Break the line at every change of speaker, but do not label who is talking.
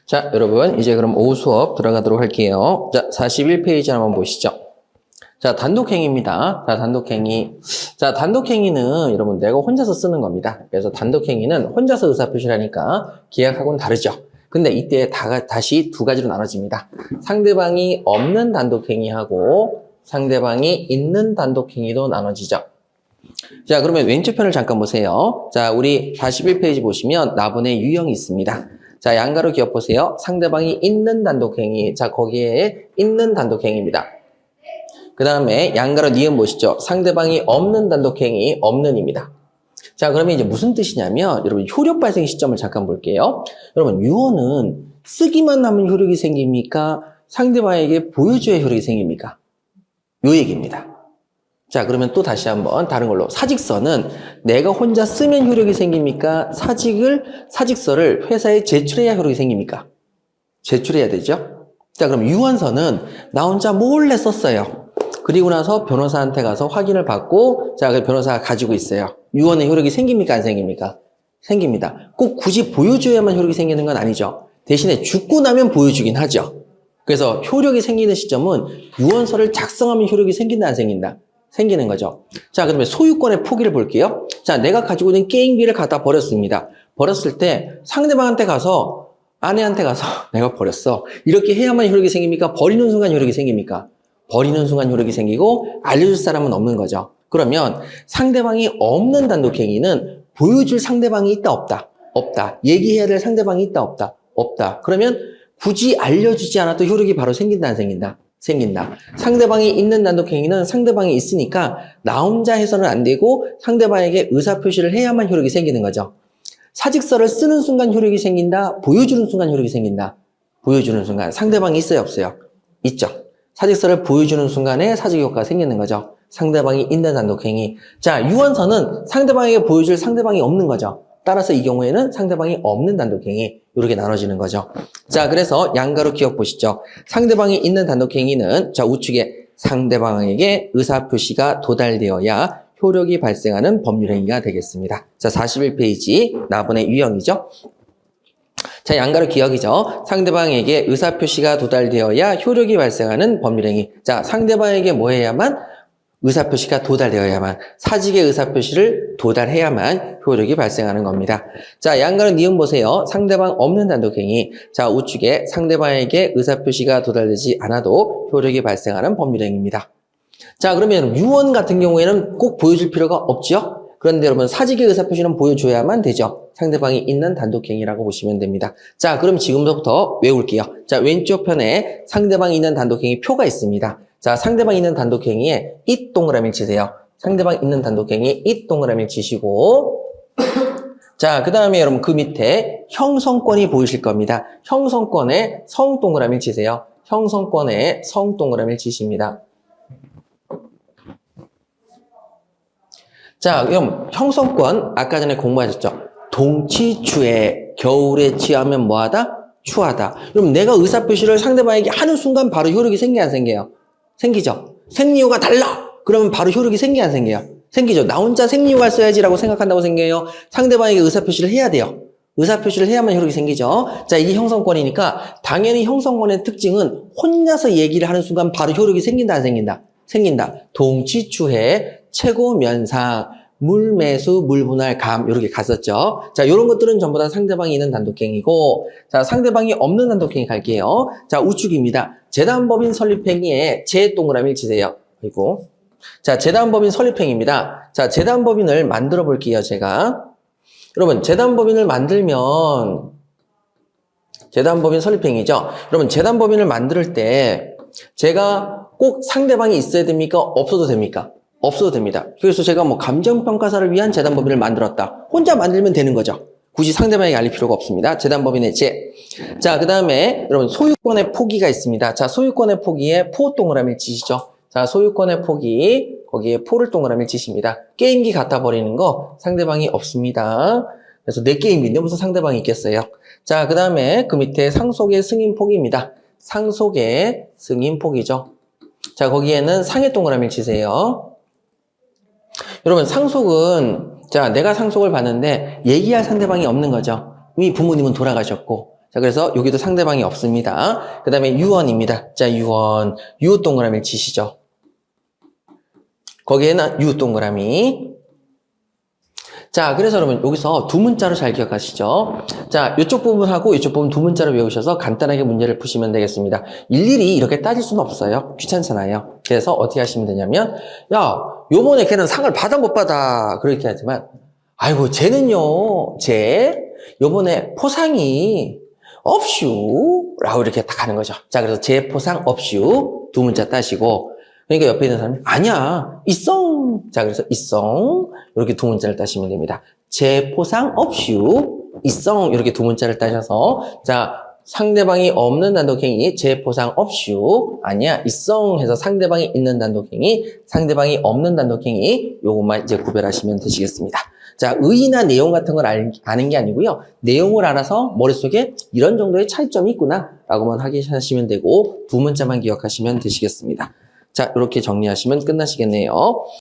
자, 여러분, 이제 그럼 오후 수업 들어가도록 할게요. 자, 41페이지 한번 보시죠. 자, 단독행위입니다. 자, 단독행위. 자, 단독행위는 여러분, 내가 혼자서 쓰는 겁니다. 그래서 단독행위는 혼자서 의사표시를 하니까 계약하고는 다르죠. 근데 이때 다시 두 가지로 나눠집니다. 상대방이 없는 단독행위하고 상대방이 있는 단독행위도 나눠지죠. 자, 그러면 왼쪽 편을 잠깐 보세요. 자, 우리 41페이지 보시면 나분의 유형이 있습니다. 자, 양가로 기억 보세요. 상대방이 있는 단독행위. 자, 거기에 있는 단독행위입니다. 그 다음에 양가로 니은 보시죠. 상대방이 없는 단독행위, 없는입니다. 자, 그러면 이제 무슨 뜻이냐면, 여러분, 효력 발생 시점을 잠깐 볼게요. 여러분, 유언은 쓰기만 하면 효력이 생깁니까? 상대방에게 보여줘야 효력이 생깁니까? 요 얘기입니다. 자, 그러면 또 다시 한번 다른 걸로. 사직서는 내가 혼자 쓰면 효력이 생깁니까? 사직서를 회사에 제출해야 효력이 생깁니까? 제출해야 되죠? 자, 그럼 유언서는 나 혼자 몰래 썼어요. 그리고 나서 변호사한테 가서 확인을 받고, 자, 그 변호사가 가지고 있어요. 유언의 효력이 생깁니까? 안 생깁니까? 생깁니다. 꼭 굳이 보여줘야만 효력이 생기는 건 아니죠. 대신에 죽고 나면 보여주긴 하죠. 그래서 효력이 생기는 시점은 유언서를 작성하면 효력이 생긴다, 안 생긴다? 생기는 거죠. 자, 그러면 소유권의 포기를 볼게요. 자, 내가 가지고 있는 게임기를 갖다 버렸습니다. 버렸을 때 상대방한테 가서, 아내한테 가서 내가 버렸어. 이렇게 해야만 효력이 생깁니까? 버리는 순간 효력이 생깁니까? 버리는 순간 효력이 생기고 알려줄 사람은 없는 거죠. 그러면 상대방이 없는 단독행위는 보여줄 상대방이 있다, 없다? 없다. 얘기해야 될 상대방이 있다, 없다? 없다. 그러면 굳이 알려주지 않아도 효력이 바로 생긴다, 안 생긴다? 생긴다. 상대방이 있는 단독행위는 상대방이 있으니까 나 혼자 해서는 안 되고 상대방에게 의사표시를 해야만 효력이 생기는 거죠. 사직서를 쓰는 순간 효력이 생긴다. 보여주는 순간 효력이 생긴다. 보여주는 순간. 상대방이 있어요, 없어요? 있죠. 사직서를 보여주는 순간에 사직효과가 생기는 거죠. 상대방이 있는 단독행위. 자, 유언서는 상대방에게 보여줄 상대방이 없는 거죠. 따라서 이 경우에는 상대방이 없는 단독행위, 이렇게 나눠지는 거죠. 자, 그래서 양가로 기억 보시죠. 상대방이 있는 단독행위는, 자, 우측에 상대방에게 의사표시가 도달되어야 효력이 발생하는 법률행위가 되겠습니다. 자, 41페이지 나분의 유형이죠. 자, 양가로 기억이죠. 상대방에게 의사표시가 도달되어야 효력이 발생하는 법률행위. 자, 상대방에게 뭐 해야만? 의사표시가 도달되어야만, 사직의 의사표시를 도달해야만 효력이 발생하는 겁니다. 자, 양가로 니은 보세요. 상대방 없는 단독행위. 자, 우측에 상대방에게 의사표시가 도달되지 않아도 효력이 발생하는 법률행위입니다. 자, 그러면 유언 같은 경우에는 꼭 보여줄 필요가 없죠? 그런데 여러분, 사직의 의사표시는 보여줘야만 되죠. 상대방이 있는 단독행위라고 보시면 됩니다. 자, 그럼 지금부터 외울게요. 자, 왼쪽 편에 상대방이 있는 단독행위 표가 있습니다. 자, 상대방 있는 단독행위에 잇 동그라미를 치세요. 상대방 있는 단독행위에 잇 동그라미를 치시고, 자, 그 다음에 여러분 그 밑에 형성권이 보이실 겁니다. 형성권에 성 동그라미를 치세요. 형성권에 성 동그라미를 치십니다. 자, 그럼 형성권 아까 전에 공부하셨죠? 동치추해, 겨울에 취하면 뭐하다? 추하다. 그럼 내가 의사표시를 상대방에게 하는 순간 바로 효력이 생겨요, 안 생겨요? 생기죠. 생리효가 달라! 그러면 바로 효력이 생겨요, 안 생겨요? 생기죠. 나 혼자 생리효가 써야지라고 생각한다고 생겨요. 상대방에게 의사표시를 해야 돼요. 의사표시를 해야만 효력이 생기죠. 자, 이게 형성권이니까 당연히 형성권의 특징은 혼자서 얘기를 하는 순간 바로 효력이 생긴다, 안 생긴다? 생긴다. 동치추해, 최고면상, 물매수, 물분할, 감 이렇게 갔었죠. 자, 이런 것들은 전부 다 상대방이 있는 단독행위고, 자, 상대방이 없는 단독행위 갈게요. 자, 우측입니다. 재단법인 설립행위에 재 동그라미를 치세요. 그리고 자, 재단법인 설립행위입니다. 자, 재단법인을 만들어 볼게요, 제가. 여러분, 재단법인을 만들면 재단법인 설립행위죠. 여러분, 재단법인을 만들 때 제가 꼭 상대방이 있어야 됩니까? 없어도 됩니까? 없어도 됩니다. 그래서 제가 뭐 감정평가사를 위한 재단법인을 만들었다. 혼자 만들면 되는 거죠. 굳이 상대방에게 알릴 필요가 없습니다. 재단법인의 재. 자, 그 다음에 여러분 소유권의 포기가 있습니다. 자, 소유권의 포기에 포 동그라미를 치시죠. 자, 소유권의 포기, 거기에 포를 동그라미를 치십니다. 게임기 갖다 버리는 거 상대방이 없습니다. 그래서 내 게임기인데 무슨 상대방이 있겠어요. 자, 그 다음에 그 밑에 상속의 승인 포기입니다. 상속의 승인 포기죠. 자, 거기에는 상의 동그라미를 치세요. 여러분, 상속은, 자, 내가 상속을 받는데 얘기할 상대방이 없는 거죠. 이미 부모님은 돌아가셨고, 자, 그래서 여기도 상대방이 없습니다. 그 다음에 유언입니다. 자, 유언. 유호 동그라미를 치시죠. 거기에는 유호 동그라미. 자, 그래서 여러분 여기서 두 문자로 잘 기억하시죠? 자, 이쪽 부분하고 이쪽 부분 두 문자로 외우셔서 간단하게 문제를 푸시면 되겠습니다. 일일이 이렇게 따질 수는 없어요. 귀찮잖아요. 그래서 어떻게 하시면 되냐면, 야, 요번에 걔는 상을 받아 못 받아. 그렇게 하지만, 아이고, 쟤는요, 요번에 포상이 없슈. 라고 이렇게 딱 하는 거죠. 자, 그래서 쟤 포상 없슈. 두 문자 따시고, 그러니까 옆에 있는 사람이 아니야 있어. 자, 그래서 있어 이렇게 두 문자를 따시면 됩니다. 제 포상 없슈 있어 이렇게 두 문자를 따셔서 자 상대방이 없는 단독행위 제 포상 없슈 아니야 있어 해서 상대방이 있는 단독행위 상대방이 없는 단독행위 요것만 이제 구별하시면 되시겠습니다. 자, 의의나 내용 같은 걸 아는 게 아니고요. 내용을 알아서 머릿속에 이런 정도의 차이점이 있구나 라고만 확인하시면 되고 두 문자만 기억하시면 되시겠습니다. 자, 이렇게 정리하시면 끝나시겠네요.